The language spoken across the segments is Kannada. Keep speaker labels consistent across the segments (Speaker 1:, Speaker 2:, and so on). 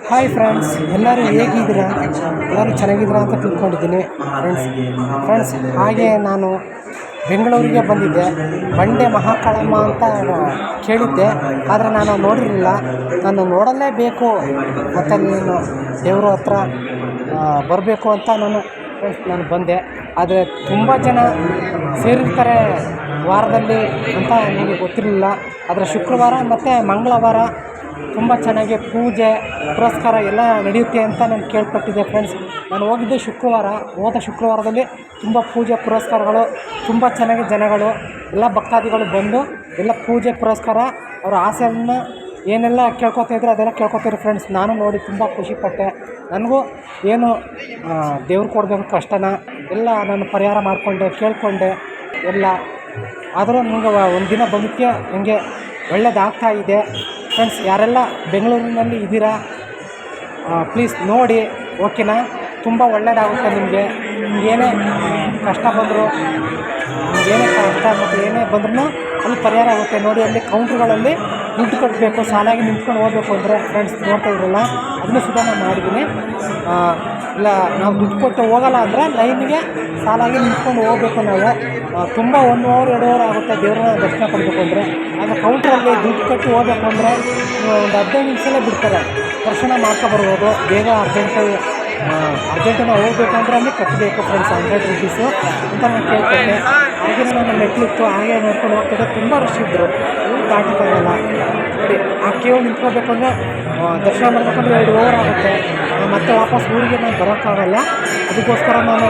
Speaker 1: ಹಾಯ್ ಫ್ರೆಂಡ್ಸ್, ಎಲ್ಲರೂ ಹೇಗಿದ್ದೀರಾ? ಎಲ್ಲರೂ ಚೆನ್ನಾಗಿದ್ದೀರಾ ಅಂತ ತಿಳ್ಕೊಂಡಿದ್ದೀನಿ ಫ್ರೆಂಡ್ಸ್. ಹಾಗೆ ನಾನು ಬೆಂಗಳೂರಿಗೆ ಬಂದಿದ್ದೆ. ಬಂಡೆ ಮಹಾಕಾಳಮ್ಮ ಅಂತ ಕೇಳಿದ್ದೆ, ಆದರೆ ನಾನು ನೋಡಿರಲಿಲ್ಲ. ನಾನು ನೋಡಲೇಬೇಕು ಮತ್ತು ನೀನು ದೇವ್ರ ಹತ್ರ ಬರಬೇಕು ಅಂತ ನಾನು ಬಂದೆ. ಆದರೆ ತುಂಬ ಜನ ಸೇರಿರ್ತಾರೆ ವಾರದಲ್ಲಿ ಅಂತ ನನಗೆ ಗೊತ್ತಿರಲಿಲ್ಲ. ಆದರೆ ಶುಕ್ರವಾರ ಮತ್ತು ಮಂಗಳವಾರ ತುಂಬ ಚೆನ್ನಾಗಿ ಪೂಜೆ ಪುರಸ್ಕಾರ ಎಲ್ಲ ನಡೆಯುತ್ತೆ ಅಂತ ನಾನು ಕೇಳ್ಪಟ್ಟಿದ್ದೆ ಫ್ರೆಂಡ್ಸ್. ನಾನು ಹೋಗಿದ್ದೆ ಹೋದ ಶುಕ್ರವಾರದಲ್ಲಿ ತುಂಬ ಪೂಜೆ ಪುರಸ್ಕಾರಗಳು, ತುಂಬ ಚೆನ್ನಾಗಿ ಜನಗಳು ಎಲ್ಲ ಭಕ್ತಾದಿಗಳು ಬಂದು ಎಲ್ಲ ಪೂಜೆ ಪುರಸ್ಕಾರ ಅವರ ಆಸೆಯನ್ನು ಏನೆಲ್ಲ ಕೇಳ್ಕೊತಾಯಿದ್ರು ಅದೆಲ್ಲ ಕೇಳ್ಕೊತಾರೆ ಫ್ರೆಂಡ್ಸ್. ನಾನು ನೋಡಿ ತುಂಬ ಖುಷಿಪಟ್ಟೆ. ನನಗೂ ಏನು ದೇವ್ರು ಕೊಡಬೇಕು ಕಷ್ಟನ ಎಲ್ಲ ನಾನು ಪರಿಹಾರ ಮಾಡಿಕೊಂಡೆ, ಕೇಳಿಕೊಂಡೆ ಎಲ್ಲ. ಆದರೂ ನನಗೆ ಒಂದು ದಿನ ಬಂದಕ್ಕೆ ನನಗೆ ಒಳ್ಳೆಯದಾಗ್ತಾ ಇದೆ ಫ್ರೆಂಡ್ಸ್. ಯಾರೆಲ್ಲ ಬೆಂಗಳೂರಿನಲ್ಲಿ ಇದ್ದೀರಾ ಪ್ಲೀಸ್ ನೋಡಿ, ಓಕೆನಾ? ತುಂಬ ಒಳ್ಳೆಯದಾಗುತ್ತೆ ನಿಮಗೆ. ನಿಮಗೇನೇ ಕಷ್ಟ ಬಂದರೂ, ನಿಮಗೇನೇ ಕಷ್ಟ ಮತ್ತು ಏನೇ ಬಂದ್ರೂ ಅಲ್ಲಿ ಪರಿಹಾರ ಆಗುತ್ತೆ. ನೋಡಿ, ಅಲ್ಲಿ ಕೌಂಟ್ರುಗಳಲ್ಲಿ ದುಡ್ಡು ಕಟ್ಟಬೇಕು, ಸಾಲಾಗಿ ನಿಂತ್ಕೊಂಡು ಹೋಗ್ಬೇಕು ಅಂದರೆ ಫ್ರೆಂಡ್ಸ್ ನೋಡ್ತಾ ಇದ್ರಲ್ಲ, ಅದನ್ನು ಸುಧಾ ನಾನು ಮಾಡಿದ್ದೀನಿ. ಇಲ್ಲ ನಾವು ದುಡ್ಡು ಕೊಟ್ಟು ಹೋಗಲ್ಲ ಅಂದರೆ ಲೈನಿಗೆ ಸಾಲಾಗಿ ನಿಂತ್ಕೊಂಡು ಹೋಗಬೇಕು. ನಾವು ತುಂಬ 1 ಅವರ್ 2 ಅವರ್ ಆಗುತ್ತೆ ದೇವ್ರನ್ನ ದರ್ಶನ ಕೊಡಬೇಕು ಅಂದರೆ. ಆದರೆ ಕೌಂಟ್ರಲ್ಲಿ ದುಡ್ಡು ಕಟ್ಟಿ ಹೋಗಬೇಕು ಅಂದರೆ ಒಂದು 15 ನಿಮಿಷಲ್ಲೇ ಬಿಡ್ತಾರೆ, ದರ್ಶನ ಮಾಡ್ಕೊಬರ್ಬೋದು. ಬೇಗ ಅರ್ಜೆಂಟನ್ನು ಹೋಗಬೇಕು ಅಂದರೆ ಅಲ್ಲಿ ಕಟ್ಟಬೇಕು ಫ್ರೆಂಡ್ಸ್, 100 ರೂಪೀಸು ಅಂತ ನಾನು ಕೇಳ್ಕೊಂಡೆ. ಹಾಗೆ ನನ್ನ ಮೆಟ್ಲಿತ್ತು, ಹಾಗೆ ನೋಡ್ಕೊಂಡು ಹೋಗ್ತಿದ್ದೆ. ತುಂಬ ರಶ್ ಇದ್ದರು, ದಾಟಕ್ಕಾಗಲ್ಲ ನೋಡಿ. ಆ ಕ್ಯೂ ನಿಂತ್ಕೋಬೇಕು ಅಂದರೆ ದರ್ಶನ ಮಾಡಬೇಕಂದ್ರೆ 2 ಅವರ್ ಆಗುತ್ತೆ. ಮತ್ತೆ ವಾಪಸ್ ಊರಿಗೆ ನಾನು ಬರೋಕ್ಕಾಗಲ್ಲ. ಅದಕ್ಕೋಸ್ಕರ ನಾನು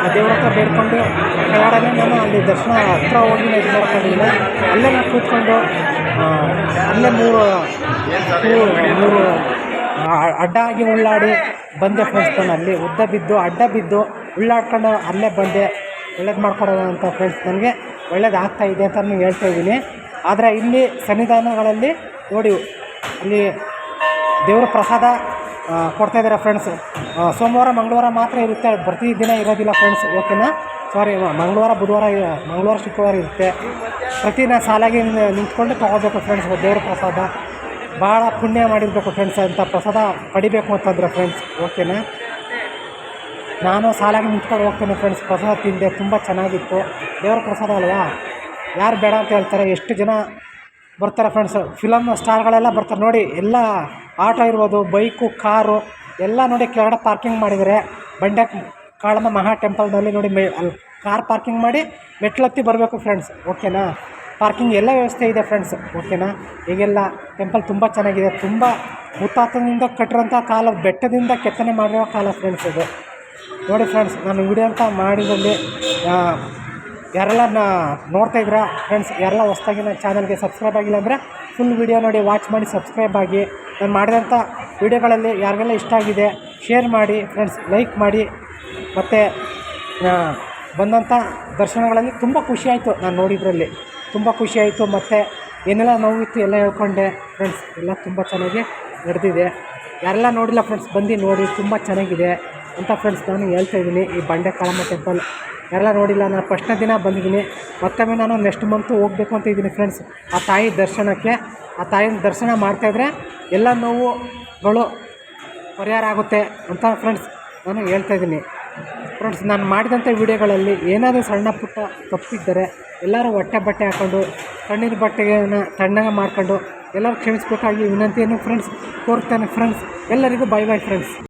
Speaker 1: ಆ ದೇವ್ರ ಹತ್ರ ಬೇಡ್ಕೊಂಡು ಕೆಳಗಡೆ ನಾನು ಅಲ್ಲಿ ದರ್ಶನ ಹತ್ರ ಹೋಗಿ ನಾನು ಇದು ಮಾಡ್ಕೊಂಡಿಲ್ಲ. ಅಲ್ಲೇ ನಾನು ಕೂತ್ಕೊಂಡು ಅಲ್ಲೇ ಮೂರು ಅಡ್ಡ ಆಗಿ ಉಳ್ಳಾಡಿ ಬಂದೆ ಫ್ರೆಂಡ್ಸ್. ನಾನು ಅಲ್ಲಿ ಅಡ್ಡ ಬಿದ್ದು ಉಳ್ಳಾಡ್ಕೊಂಡು ಅಲ್ಲೇ ಬಂದೆ. ಒಳ್ಳೇದು ಮಾಡ್ಕೊಡೋಣ ಅಂತ ಫ್ರೆಂಡ್ಸ್, ನನಗೆ ಒಳ್ಳೇದಾಗ್ತಾಯಿದೆ ಅಂತ ನಾನು ಹೇಳ್ತಾಯಿದ್ದೀನಿ. ಆದರೆ ಇಲ್ಲಿ ಸನ್ನಿಧಾನಗಳಲ್ಲಿ ನೋಡಿ, ಅಲ್ಲಿ ದೇವರ ಪ್ರಸಾದ ಕೊಡ್ತಾಯಿದ್ದಾರೆ ಫ್ರೆಂಡ್ಸ್. ಸೋಮವಾರ ಮಂಗಳವಾರ ಮಾತ್ರ ಇರುತ್ತೆ, ಪ್ರತಿದಿನ ಇರೋದಿಲ್ಲ ಫ್ರೆಂಡ್ಸ್, ಓಕೆನಾ? ಸಾರಿ, ಮಂಗಳವಾರ ಶುಕ್ರವಾರ ಇರುತ್ತೆ. ಪ್ರತಿದಿನ ಸಾಲಾಗಿ ನಿಂತ್ಕೊಂಡು ತೊಗೋಬೇಕು ಫ್ರೆಂಡ್ಸ್. ದೇವರ ಪ್ರಸಾದ ಭಾಳ ಪುಣ್ಯ ಮಾಡಿರಬೇಕು ಫ್ರೆಂಡ್ಸ್ ಅಂತ ಪ್ರಸಾದ ಪಡಿಬೇಕು ಅಂತಂದರೆ ಫ್ರೆಂಡ್ಸ್, ಓಕೆನಾ? ನಾನು ಸಾಲಾಗಿ ನಿಂತ್ಕೊಂಡು ಹೋಗ್ತೇನೆ ಫ್ರೆಂಡ್ಸ್. ಪ್ರಸಾದ ತಿಂದೆ, ತುಂಬ ಚೆನ್ನಾಗಿತ್ತು. ದೇವರ ಪ್ರಸಾದ ಅಲ್ವಾ, ಯಾರು ಬೇಡ ಅಂತ ಹೇಳ್ತಾರೆ? ಎಷ್ಟು ಜನ ಬರ್ತಾರೆ ಫ್ರೆಂಡ್ಸ್, ಫಿಲಮ್ ಸ್ಟಾರ್ಗಳೆಲ್ಲ ಬರ್ತಾರೆ ನೋಡಿ. ಎಲ್ಲ ಆಟೋ ಇರ್ಬೋದು, ಬೈಕು, ಕಾರು ಎಲ್ಲ ನೋಡಿ ಕೆಳಗಡೆ ಪಾರ್ಕಿಂಗ್ ಮಾಡಿದರೆ. ಬಂಡೆ ಕಾಳಮ್ಮ ಮಹಾ ಟೆಂಪಲ್ನಲ್ಲಿ ನೋಡಿ ಅಲ್ಲಿ ಕಾರ್ ಪಾರ್ಕಿಂಗ್ ಮಾಡಿ ಮೆಟ್ಲತ್ತಿ ಬರಬೇಕು ಫ್ರೆಂಡ್ಸ್, ಓಕೆನಾ? ಪಾರ್ಕಿಂಗ್ ಎಲ್ಲ ವ್ಯವಸ್ಥೆ ಇದೆ ಫ್ರೆಂಡ್ಸ್, ಓಕೆನಾ? ಹೀಗೆಲ್ಲ ಟೆಂಪಲ್ ತುಂಬ ಚೆನ್ನಾಗಿದೆ. ತುಂಬ ಮುತ್ತಾತನಿಂದ ಕಟ್ಟಿರೋಂಥ ಕಾಲ, ಬೆಟ್ಟದಿಂದ ಕೆತ್ತನೆ ಮಾಡಿರೋ ಕಾಲ ಫ್ರೆಂಡ್ಸ್ ಇದು ನೋಡಿ ಫ್ರೆಂಡ್ಸ್. ನಾನು ವಿಡಿಯೋ ಅಂತ ಮಾಡಿದಲ್ಲಿ ಯಾರೆಲ್ಲ ನೋಡ್ತಾಯಿದ್ದೀರಾ ಫ್ರೆಂಡ್ಸ್, ಯಾರೆಲ್ಲ ಹೊಸ್ದಾಗಿ ನನ್ನ ಚಾನಲ್ಗೆ ಸಬ್ಸ್ಕ್ರೈಬ್ ಆಗಿಲ್ಲ ಅಂದರೆ ಫುಲ್ ವಿಡಿಯೋ ನೋಡಿ, ವಾಚ್ ಮಾಡಿ ಸಬ್ಸ್ಕ್ರೈಬ್ ಆಗಿ. ನಾನು ಮಾಡಿದಂಥ ವಿಡಿಯೋಗಳಲ್ಲಿ ಯಾರಿಗೆಲ್ಲ ಇಷ್ಟ ಆಗಿದೆ ಶೇರ್ ಮಾಡಿ ಫ್ರೆಂಡ್ಸ್, ಲೈಕ್ ಮಾಡಿ. ಮತ್ತು ಬಂದಂಥ ದರ್ಶನಗಳಲ್ಲಿ ತುಂಬ ಖುಷಿಯಾಯಿತು, ನಾನು ನೋಡಿದ್ರಲ್ಲಿ ತುಂಬ ಖುಷಿಯಾಯಿತು. ಮತ್ತು ಏನೆಲ್ಲ ನೋವಿತ್ತು ಎಲ್ಲ ಹೇಳ್ಕೊಂಡೆ ಫ್ರೆಂಡ್ಸ್. ಎಲ್ಲ ತುಂಬ ಚೆನ್ನಾಗಿ ನಡೆದಿದೆ. ಯಾರೆಲ್ಲ ನೋಡಿಲ್ಲ ಫ್ರೆಂಡ್ಸ್, ಬಂದು ನೋಡಿ, ತುಂಬ ಚೆನ್ನಾಗಿದೆ ಅಂತ ಫ್ರೆಂಡ್ಸ್ ನಾನು ಹೇಳ್ತಾಯಿದ್ದೀನಿ. ಈ ಬಂಡೆ ಕಾಳಮ್ಮ ಟೆಂಪಲ್ ಯಾರೆಲ್ಲ ನೋಡಿಲ್ಲ, ನಾನು ಫಸ್ಟ್ನೇ ದಿನ ಬಂದಿದ್ದೀನಿ. ಮತ್ತೊಮ್ಮೆ ನಾನು ನೆಕ್ಸ್ಟ್ ಮಂತು ಹೋಗಬೇಕು ಅಂತ ಇದ್ದೀನಿ ಫ್ರೆಂಡ್ಸ್, ಆ ತಾಯಿ ದರ್ಶನಕ್ಕೆ. ಆ ತಾಯಿನ ದರ್ಶನ ಮಾಡ್ತಾಯಿದ್ರೆ ಎಲ್ಲ ನೋವುಗಳು ಪರಿಹಾರ ಆಗುತ್ತೆ ಅಂತ ಫ್ರೆಂಡ್ಸ್ ನಾನು ಹೇಳ್ತಾಯಿದ್ದೀನಿ ಫ್ರೆಂಡ್ಸ್. ನಾನು ಮಾಡಿದಂಥ ವಿಡಿಯೋಗಳಲ್ಲಿ ಏನಾದರೂ ಸಣ್ಣ ಪುಟ್ಟ ತಪ್ಪಿದ್ದರೆ ಎಲ್ಲರೂ ಬಟ್ಟೆ ಹಾಕ್ಕೊಂಡು ತಣ್ಣೀರು ಬಟ್ಟೆಯನ್ನು ತಣ್ಣಗೆ ಮಾಡ್ಕೊಂಡು ಎಲ್ಲರೂ ಕ್ಷಮಿಸಬೇಕಾಗಿ ವಿನಂತಿಯನ್ನು ಫ್ರೆಂಡ್ಸ್ ಕೋರ್ತೇನೆ ಫ್ರೆಂಡ್ಸ್. ಎಲ್ಲರಿಗೂ ಬೈ ಫ್ರೆಂಡ್ಸ್.